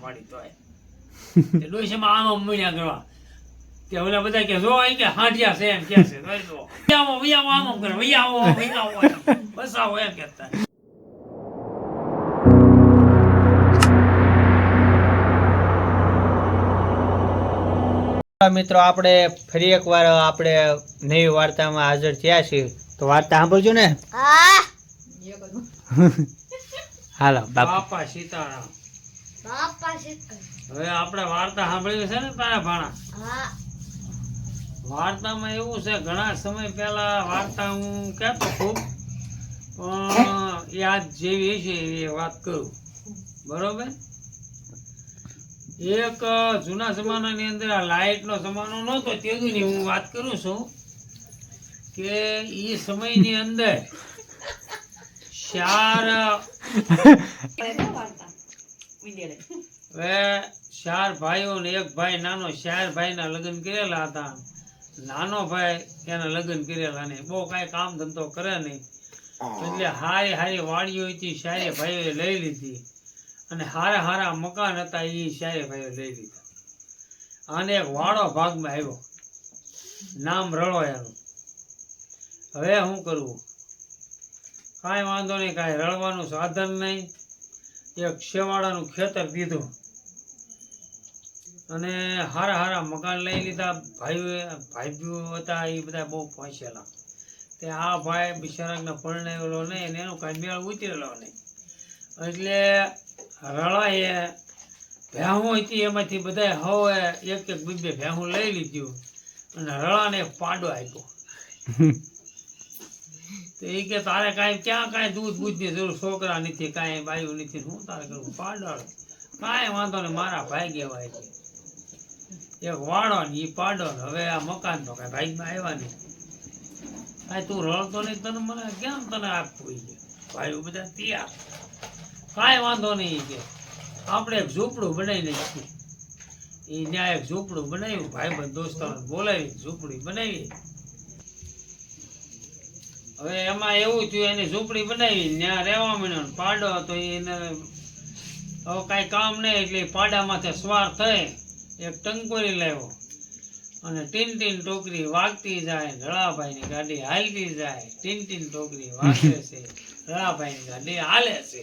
પાડી તો ડોશીમાં આમ મળ્યા કરવા કે ઓલા બધા કે જો કે હાંડિયા છે એમ કે છે વૈયાવો આમ કરે વૈયાવો બસાવો એમ કહેતા. મિત્રો આપણે ફરી એકવાર આપણે નવી વાર્તામાં હાજર થયા છીએ. તો વાર્તા સાંભળજો ને. હાલો બાપા સીતારામ. હવે આપણે વાર્તા સાંભળી છે ને તારા ભાણા. વાર્તામાં એવું છે ઘણા સમય પહેલા વાર્તા હું કહેતો ખૂબ પણ યાદ જેવી છે એ વાત કરું. બરોબર. એક જૂના જમાનાની અંદર આ લાઇટનો જમાનો નહોતો તેની હું વાત કરું છું કે એ સમયની અંદર ચાર ભાઈઓ ને એક ભાઈ નાનો, 4 ભાઈના લગ્ન કરેલા હતા. નાનો ભાઈ એના લગ્ન કરેલા નહીં, બહુ કાંઈ કામ ધંધો કરે નહીં, એટલે હારી વાડીઓ હતી 4 ભાઈઓએ લઈ લીધી અને હારા મકાન હતા એ 4 ભાઈઓ લઈ લીધા. અને એક વાડો ભાગમાં આવ્યો, નામ રળો એનું. હવે શું કરવું? કાંઈ વાંધો નહીં, કાંઈ રળવાનું સાધન નહીં. એક શેવાળાનું ખેતર દીધું અને હારા મકાન લઈ લીધા. ભાઈઓ હતા એ બધા બહુ પહોંચેલા. તે આ ભાઈ બિચારાને પરણાવેલો નહીં અને એનો કાંઈ મેળ ઉતરેલો નહીં. એટલે રળાએ ભેહું હતી એમાંથી બધા હવે એક બે ભેહું લઈ લીધું અને રળાને પાડો આપ્યો. તો એ કે તારે ક્યાં કાંઈ દૂધ બૂધની જરૂર, છોકરા નથી, કાંઈ બાયું નથી, શું તારે કરવું? પાડો. કાંઈ વાંધો નહીં, મારા ભાઈ કહેવાય છે. એક વાળો ને એ પાડો. હવે આ મકાન તો કાંઈ ભાઈમાં આવ્યા નહીં. કાંઈ તું રળતો નહીં, તને મને કેમ તને આપવું? ભાઈઓ બધા તૈયાર. કાંઈ વાંધો નહીં કે આપણે એક ઝૂંપડું બનાવી નાખ્યું. એ ત્યાં એક ઝૂંપડું બનાવ્યું, ભાઈબંધ દોસ્તારોને બોલાવી ઝૂંપડી બનાવી. હવે એમાં એવું થયું, એની ઝૂંપડી બનાવી ત્યાં રહેવા માંડ્યો. પાડો હતો એને હવે કાંઈ કામ નહીં, એટલે પાડામાંથી સવાર થઈ એક ટંકોરી લાવ્યો અને ટીન ટોકરી વાગતી જાય. રળાભાઈની ગાડી હાલતી જાય, ટીન ટોકરી વાગે છે, રળાભાઈની ગાડી હાલે છે.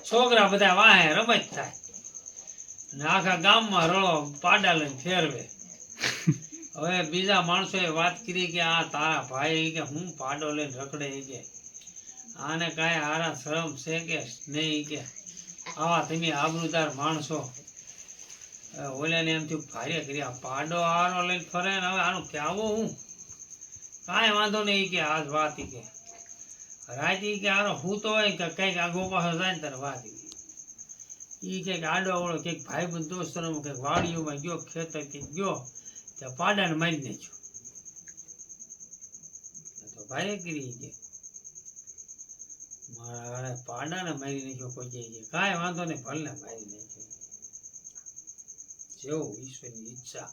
છોકરા બધા વાહે રમત થાય અને આખા ગામમાં રળો પાડા લઈને ફેરવે. હવે બીજા માણસોએ વાત કરી કે આ તારા ભાઈ કે હું પાડો લઈને રખડે કે આને કાંઈ હારા શરમ છે કે નહીં, કે આવા તમે આબરૂદાર માણસો. ઓલાને એમ થયું ભારે કર્યા, પાડો હારો લઈને ફરે ને હવે આનું કહેવું હું? કાંઈ વાંધો નહીં કે આજ વાત કે રાજી કે આરો હું તો હોય કે કંઈક આગો પાછો જાય ને તારે વાત એ કંઈક આડો આવડો કંઈક ભાઈબંધ દોસ્તોમાં કંઈક વાડીઓમાં ગયો, ખેતર કંઈક ગયો, ત્યાં પાડાને મારી નાખ્યો. તો ભાઈ કરી કે મારા પાડાને મારી નાખ્યો કોઈ જાય, કાંઈ વાંધો નહીં, ભલે મારી નાખ્યો, જેવું ઈશ્વરની ઈચ્છા.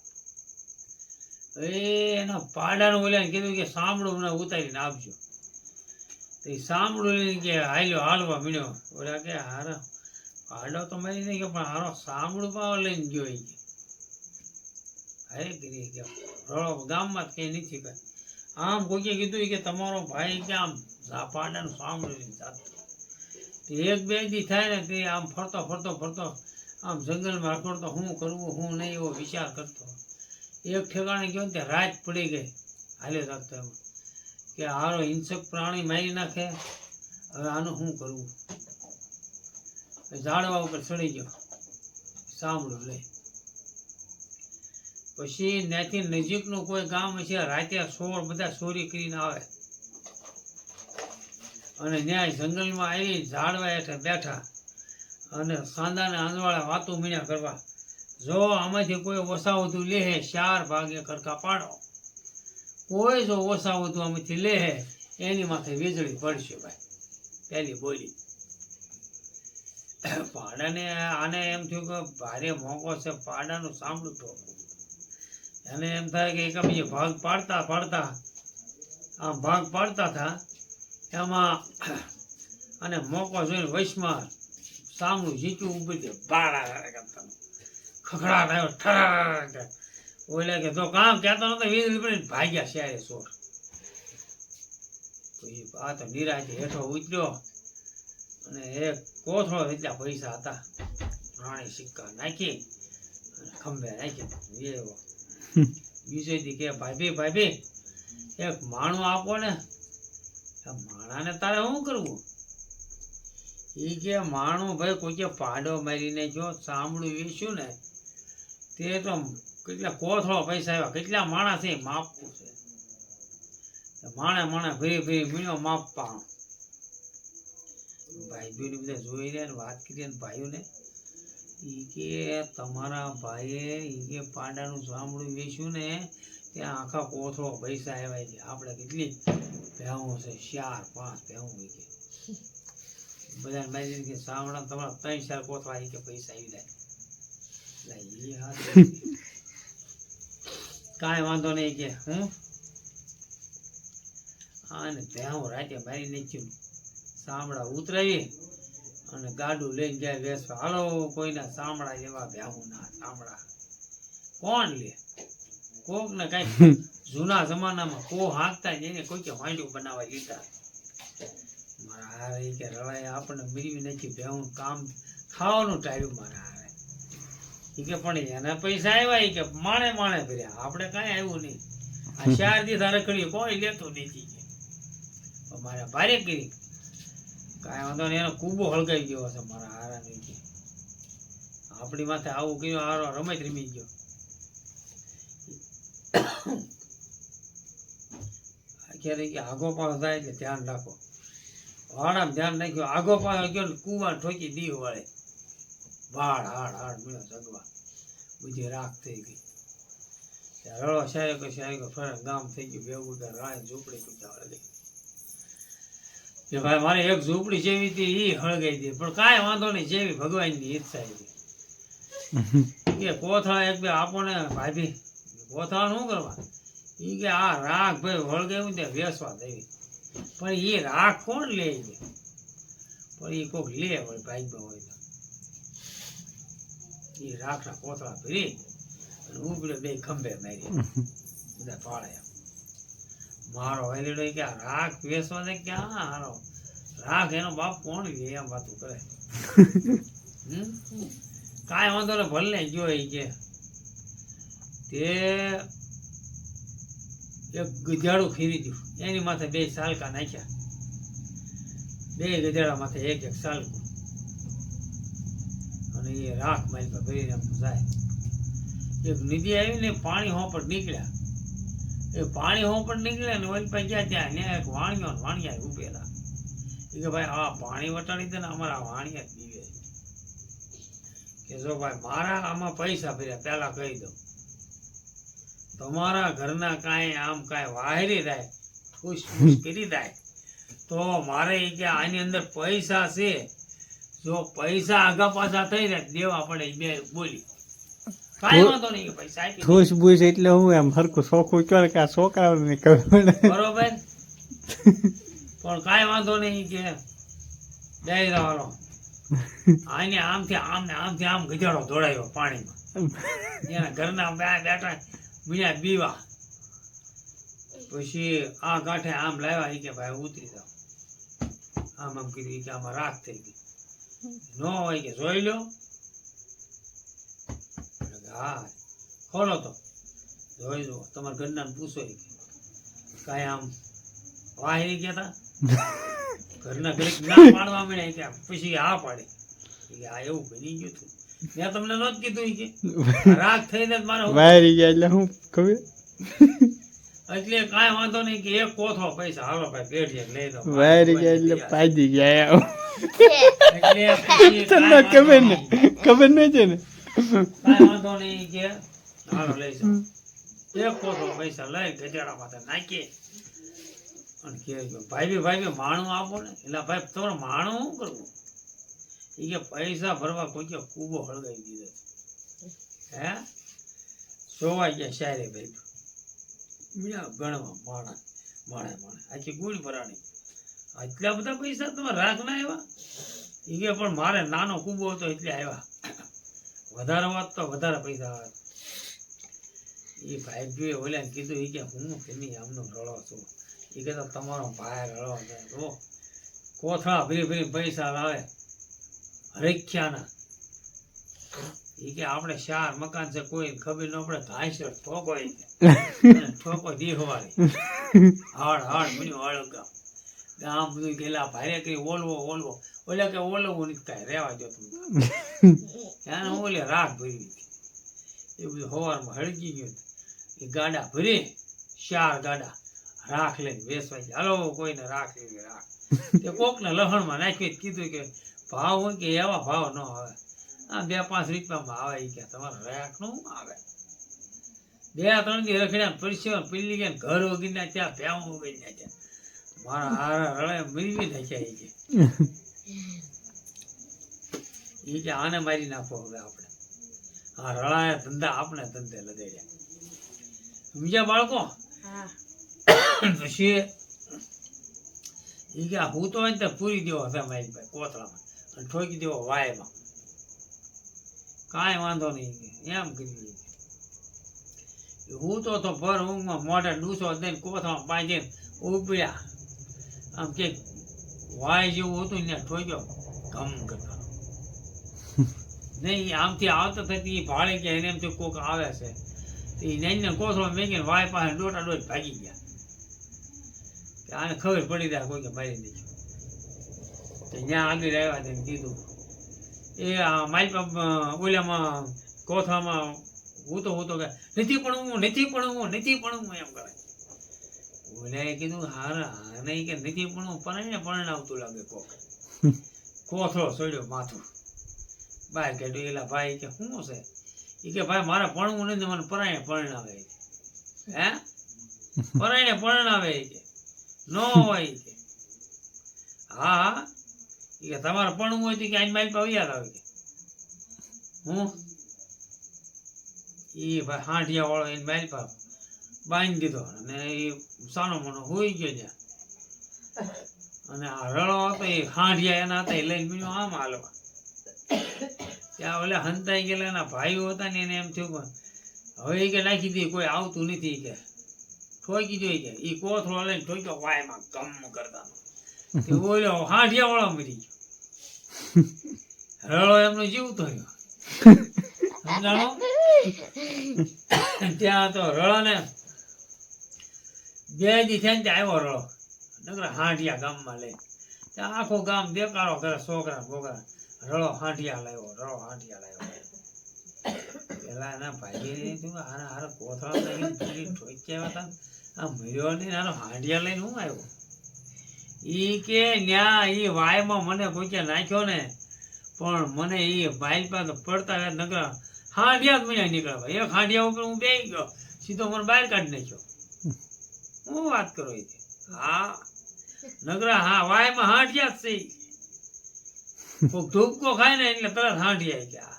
એના પાડાનું ઓલાને કીધું કે સાંભળું મને ઉતારીને આપજો. તો એ સાંભળું લઈને કે હાલવા મળ્યો. ઓલા કે હારા પાડો તો મારી નહીં કે પણ હારો સાંભળું પાવા લઈને ગયો. એ હારે કરી કે રળો ગામમાં કઈ નથી કઈ. આમ કોઈએ કીધું કે તમારો ભાઈ કે આમ પાડાનું સાંભળું લઈને જાતો. એક બે દી થાય ને તે આમ ફરતો આમ જંગલમાં રખડતો, શું કરવું શું નહીં એવો વિચાર કરતો. એક ઠેકાણે ગયો ને ત્યાં રાત પડી ગઈ. હાલે રાખતો એમાં કે હારો હિંસક પ્રાણી મારી નાખે, હવે આનું શું કરવું? ઝાડવા ઉપર ચડી ગયો સાંભળું લઈ. પછી ત્યાંથી નજીકનું કોઈ ગામ છે, રાતે બધા ચોરી કરીને આવે અને ત્યાં જંગલમાં આવી ઝાડવા હેઠળ બેઠા અને સાંદાને આંધવાળા વાતો મીણ્યા કરવા. જો આમાંથી કોઈ ઓછાવતું લે 4 ભાગે કડકા પાડો, કોઈ જો ઓછાવતું આમાંથી લે એની માથે વીજળી પડશે. ભાઈ પહેલી બોલી. પાડાને આને એમ થયું કે ભારે મોકો છે, પાડાનું સાંભળું ઠોકવું. એને એમ થાય કે એક બીજે ભાગ પાડતા હતા એમાં અને મોકો જોઈને વૈશમાં સામનું જીચું ઊભી દે બાળા કરતા ખખડાટ આવ્યો ઠરાટ ઓલે કે તો કામ કહેતો નતો વીજળી પડી ભાગ્યા શહેરે સોર પછી આ તો નિરાજે હેઠો ઉતર્યો અને એક કોથળો એટલા પૈસા હતા રાણી સિક્કા નાખી અને ખંભે નાખી એવો બીજે દી કે ભાભી એક માણું આપો ને માણાને તારે શું કરવું એ કે માણું ભાઈ કોઈ કે પાડો મારીને જો ચામડું વેચ્યું ને તે તો કેટલા કોથળો પૈસા આવ્યા કેટલા માણસ છે માપવું છે માણે ફરી મીણ્યો માપવા ભાઈ બીને બધા જોઈ રહ્યા ને વાત કરી ને ભાઈઓને ઈ કે તમારા ભાઈએ ઈ કે પાડાનું ચામડું વેચ્યું ને ત્યાં આખા કોથળો પૈસા આવ્યા છે આપણે કેટલી ભેહું છે 4-5 ભેહું હોય કે બધા મારી કે સામડા તમારા 3-4 કોથળા ઈ કે પૈસા આવી જાય એટલે ઈ હાથ કાંઈ વાંધો નહીં કે હું આને ભેહું રાતે મારી નાખ્યું સામડા ઉતરાવી અને ગાડું લઈને જાય વેસવા હાલો કોઈના સામડા જેવા ભેહું ના સામડા કોણ લે કોક ને કઈ જૂના જમાનામાં કો હાંકતા જઈને કોઈ કે વાંડું બનાવવા લીધા મારા હારે કે રળાય આપણને મેળવી નાખી ભેહું કામ ખાવાનું ટાળ્યું મારા હારે ઈ કે પણ એના પૈસા આવ્યા કે માણે ભર્યા આપણે કાંઈ આવ્યું નહીં આ 4 દી રખડી કોઈ લેતું નથી કે મારે ભારે કરી કાંઈ વાંધો નહીં એનો કૂબો હળગાઈ ગયો હશે મારા હારા નહીં કે આપણી માથે આવું કર્યું હારો રમત રમી ગયો ક્યારે કે આગો પાસ થાય એટલે ધ્યાન રાખો વાડામાં ધ્યાન રાખ્યો આગો પાસ ગયો ને કુવા ઠોકી દી વળે હાડ મળ્યો સગવા બધી રાખ થઈ ગઈ રળો શાયકો ફરક ગામ થઈ ગયું ભેગું રાય ઝૂંપડી કુચા હળગી કે ભાઈ મારે એક ઝૂંપડી જેવી હતી એ હળગાઈ દે પણ કાંઈ વાંધો નહીં જેવી ભગવાનની ઈચ્છા હતી કે કોથળા એક બે આપો ને ભાભી કોથળા શું કરવા ઈ કે આ રાખ ભાઈ વળગાવ્યું ને વેસવા દેવી પણ એ રાખ કોણ લે પણ એ કોક લે હોય ભાગ્ય હોય તો એ રાખના કોથળા ભરી અને ઉપડે બે ખંભે મારી બધા પાળ્યા મારો વાલીડો કે આ રાખ વેસવા દે ક્યાં હારો રાખ એનો બાપ કોણ લે એમ વાતું કરે કાંઈ વાંધો ને ભલે ગયો એ કે તે એક ગધેડું ખીરી દીધું એની માથે 2 સાલકા નાખ્યા 2 ગધેડા માથે એક સાલકું અને એ રાખ મારી પર ભરીને જાય એક નદી આવી ને પાણી હોપટ નીકળ્યા એ પાણી હોપટ નીકળ્યા ને ઓલી પાસે ગયા ત્યાં ને એક વાણિયા ઉભેલા એ કે ભાઈ આ પાણી વટાડી દે ને અમારા વાણિયા જ પીવે કે જો ભાઈ મારા આમાં પૈસા ભર્યા પેલા કહી દઉં તમારા ઘરના કાંઈ આમ કાંઈ વાહરી થાય ખુશ કરી થાય તો મારે એ કે આની અંદર પૈસા છે જો પૈસા આગા પાછા થઈ ને દેવા પડે બે બોલી કાંઈ વાંધો નહીં પૈસા આપી ઠોસ બુસ એટલે હું એમ હરખું સોખું કરે કે આ છોકરાઓને ખબર બરોબર પણ કાંઈ વાંધો નહીં કે દઈ દેવાનો આને આમથી આમ ગધેડો દોડાયો પાણીમાં એના ઘરના બેઠા બીજા બીવા પછી આ કાંઠે આમ લાવ્યા એ કે ભાઈ ઉતરી જાવ આમ કીધું કે આમાં રાખ થઈ ગઈ ન હોય કે જોઈ લો હા ખોલો તો જોઈ લો તમારા ઘરના પૂછો કે કાંઈ આમ વાહરી ગયા હતા ઘરના ઘડીક ના પાડવા મળ્યા કે પછી હા પાડે કે આ એવું બની ગયું હતું મેં તમને નહોતું કીધું કે રાગ થઈને મારે વાયરી ગયા એટલે હું ખબર એટલે કાંઈ વાંધો નહીં કે એક કોથળો પૈસા હાલો ભાઈ પેઢી લઈ દો વાયરી ગયા એટલે પાડી ગયા એટલે પછી તને ખબર ને ખબર નહીં છે ને કાંઈ વાંધો નહીં કે હાલો લઈ જાઓ એક કોથળો પૈસા લઈ ગધેડા માથે નાખીએ અને કે ભાઈ માણું આપો ને એટલે ભાઈ તમારે માણું શું કરવું એ કે પૈસા ભરવા કોઈ કે કૂબો હળગાવી દીધો હે સોવાઈ ગયા શાયરે ભાઈ બીજા ગણવા માણે આખી ગુણ ભરાણી આટલા બધા પૈસા તમારે રાખ ના આવ્યા ઈ કે પણ મારે નાનો કૂબો હતો એટલે આવ્યા, વધારે વાત તો વધારે પૈસા આવે. એ ભાઈ ઓલા કીધું ઈ કે હું કેની આમનો રળો છું. ઈ કે તો તમારો ભાઈ રળો છે તો કોથળા ભરી ભરી પૈસા લાવે હરેખ્યાના. ઈ કે આપણે 4 મકાન છે કોઈ ખબર ન પડે ઘાસ ઠોકો ઈ કે. અને ઠોકો દીહવાળી હાડ હાડ બન્યું હાડ ગામ ગામ બધું ગયેલા ભારે કરી ઓલવો ઓલે કે ઓલવું નથી કાંઈ રહેવા દો તમે. એને ઓલે રાખ ભરી એ બધું સવારમાં હળગી ગયું. એ ગાડા ભરી 4 ગાડા રાખ લઈને વેચવા ગયા. હાલો કોઈને રાખ લેવી રાખ. તે કોકને લહણમાં નાખી કીધું કે ભાવ હોય કે એવા ભાવ ન આવે, આ 2-5 રૂપિયામાં આવે. ઈ કે તમારે રાખ નું આવે. 2-3 દી રખડ્યા પરસ્યો પીલી ગયા ઘર ઉગી ના ત્યાં ભેવું ઉગી ના ત્યાં મારા હારા રળે મરવી નાખ્યા. ઈ કે આને મારી નાખો હવે આપણે, આ રળાએ ધંધા આપણે ધંધે લગાડ્યા. બીજા બાળકો પછી ઈ કે હું તો હોય પૂરી દેવો હવે મારી ભાઈ કોથળામાં અને ઠોકી દેવો વાયમાં, કાંઈ વાંધો નહીં એમ કરી. હું તો ભર ઊંઘમાં મોઢે ડૂસો દઈને કોથળામાં બાંધીને ઉપડ્યા. આમ કે વાય જેવું હતું ને ઠોક્યો ગમ કરતા નહીં. આમથી આવતો થતી ભાડે ગયા એને એમ તો કોક આવે છે. એ નાઈને કોથળો મેકીને વાય પાસે દોટા દોટ ભાગી ગયા. આને ખબર પડી જાય કોઈ કે મારી દીધું. ત્યાં આગળ આવ્યા તેને કીધું એ મારી ઓલામાં કોથળામાં હું તો કે નથી પણ હું એમ કરે. ઓલાએ કીધું હારા આને કે નથી પણ હું પરણાવતું લાગે કોક. કોથળો સોડ્યો માથું બહાર કાઢ્યું. એલા ભાઈ કે શું છે? એ કે ભાઈ મારે ભણવું નથી, મને પરણાવે. હે પરણાવે કે નો હોય કે હા એ કે તમારે ભણવું હોય તો કે આજ મારી પાસે યાદ આવે કે હું એ ભાઈ હાંડિયા વાળો એને મારી પાસે બાંધી દીધો અને એ સાનો મનો હોઈ ગયો ત્યાં. અને આ રળો હતો એ હાંડિયા એના હતા એ લઈને બીજું આમ હાલવા. ત્યાં ઓલા હંતાઈ ગયેલા એના ભાઈઓ હતા ને એને એમ થયું કે હવે એ કે નાખી દે કોઈ આવતું નથી કે ઠોકી જોઈ કે એ કોથળો લઈને ઠોક્યો વાયમાં ગમ કરતા. ઓલો હાંડિયા વાળો મરી ગયો. રળો એમનો જીવ થયો સમજાણો. ત્યાં તો રળો ને 2 દી થયા ને આવ્યો રળો નકરા હાંડિયા ગામમાં લઈ. ત્યાં આખો ગામ દેકારો કરે છોકરા બોકરા રળો હાંડિયા લાવ્યો. પેલા એના ભાઈ હારા કોથળા લઈને ઠોક્યા હતા. આ મર્યો નહીં આનો હાંડિયા લઈને હું આવ્યો. ઈ કે ન્યા ઈ વાયમાં મને કોઈ નાખ્યો ને પણ મને ઈ ભાઈ પાસે પડતા નકરા હાંડિયા જ મને નીકળ્યા. એક હાંડિયા ઉપર હું બેસી ગયો સીધો મને બહાર કાઢી નાખ્યો. હું વાત કરો એ હા નકરા હા વાયમાં હાંડિયા જ છે. ધૂપકો ખાય ને એટલે તરત હાંડિયા ગયા.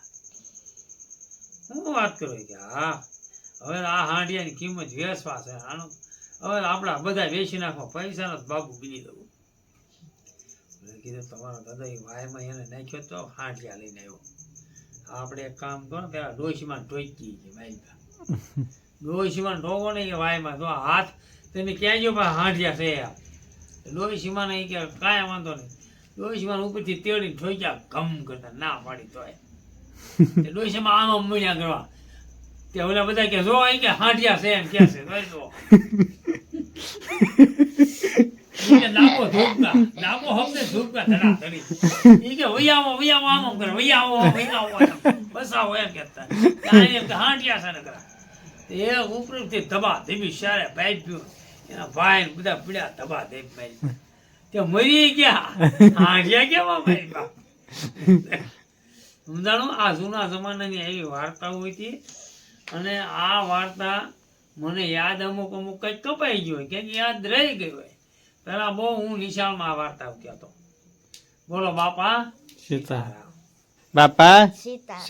હું વાત કરો કે હા હવે આ હાંડિયાની કિંમત વેચવા છે. આનો હવે આપણા બધા વેચી નાખવા પૈસા નો બાબુ બીજી દઉં. કીધું તમારા દાદા એ વાયમાં એને નાખ્યો તો હાંડિયા લઈને આવ્યો. આપણે એક કામ કરો ને પેલા ડોશીમાં ઠોકી છે વાયમાં. ડોશીમાં ઠોકો ને કે વાયમાં તો હાથ તેને ક્યાં ગયો હાંડિયા છે. ડોશીમાં નહીં કે કાંઈ વાંધો નહીં. ડોશીમાં ઉપરથી તેડીને ઠોક્યા ગમ કરતા ના પાડી તોય. ડોશીમાં આમ મળ્યા કરવા તે ઓલા બધા કે જો અહીં કે હાંડિયા છે એમ કે છે નાખો હમને ધૂપકા ધડા ધડી. ઈ કે વૈયાવો આમ કરે વૈયાવો બસાવો એમ કેતા એમ કે હાંડિયા છે ને કરા. એ ઉપરથી ધબા ધીમી શારે પાઇપ પીવું એના ભાઈ બધા પીડ્યા ધબા ધીમ પાઇપ તે મરી ગયા. હાંડિયા કેવા મારી બાપ સમજાણું. આ જૂના જમાનાની એવી વાર્તાઓ હતી અને આ વાર્તા મને યાદ અમુક કંઈક કપાઈ ગયો હોય ક્યાંક યાદ રહી ગઈ હોય. પેલા બહુ હું નિશાળમાં આ વાર્તા કહેતો. બોલો બાપા સીતા બાપા સીતા.